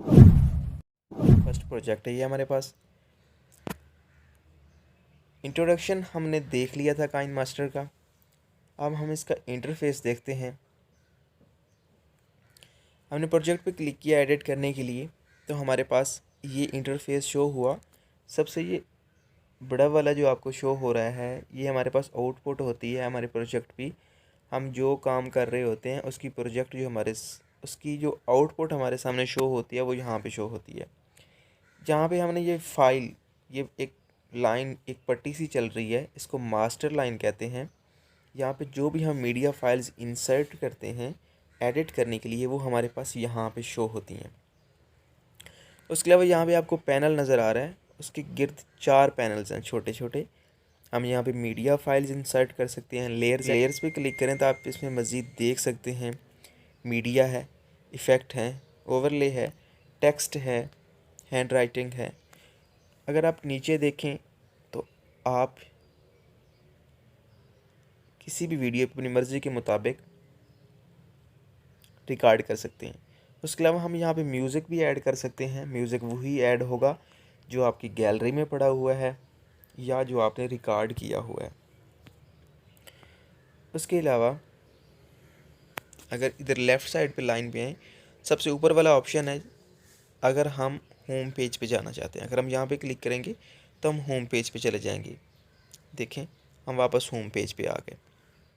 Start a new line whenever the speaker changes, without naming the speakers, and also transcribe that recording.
First project है ये हमारे पास। इंट्रोडक्शन हमने देख लिया था काइन मास्टर का। अब हम इसका इंटरफेस देखते हैं। हमने प्रोजेक्ट पे क्लिक किया एडिट करने के लिए, तो हमारे पास ये इंटरफेस शो हुआ। सबसे ये बड़ा वाला जो आपको शो हो रहा है, ये हमारे पास आउटपुट होती है हमारे प्रोजेक्ट की। हम जो काम कर रहे होते हैं उसकी प्रोजेक्ट जो उसकी जो आउटपुट हमारे सामने शो होती है वो यहाँ पे शो होती है। जहाँ पे हमने ये फाइल, ये एक लाइन, एक पट्टी सी चल रही है, इसको मास्टर लाइन कहते हैं। यहाँ पे जो भी हम मीडिया फाइल्स इंसर्ट करते हैं एडिट करने के लिए, वो हमारे पास यहाँ पे शो होती हैं। उसके अलावा यहाँ पे आपको पैनल नज़र आ रहा है, उसके गिर्द 4 पैनल्स हैं छोटे छोटे। हम यहाँ पे मीडिया फाइल्स इंसर्ट कर सकते हैं। लेयर्स पे क्लिक करें तो आप इसमें मज़ीद देख सकते हैं। मीडिया है, इफ़ेक्ट हैं, ओवरले है, टेक्स्ट है, हैंड राइटिंग है। अगर आप नीचे देखें तो आप किसी भी वीडियो अपनी मर्ज़ी के मुताबिक रिकॉर्ड कर सकते हैं। उसके अलावा हम यहाँ पे म्यूज़िक भी ऐड कर सकते हैं। म्यूज़िक वही ऐड होगा जो आपकी गैलरी में पड़ा हुआ है या जो आपने रिकॉर्ड किया हुआ है। उसके अलावा अगर इधर लेफ़्ट साइड पे लाइन पे हैं, सबसे ऊपर वाला ऑप्शन है अगर हम होम पेज पे जाना चाहते हैं। अगर हम यहाँ पे क्लिक करेंगे तो हम होम पेज पे चले जाएंगे। देखें, हम वापस होम पेज पे आ गए।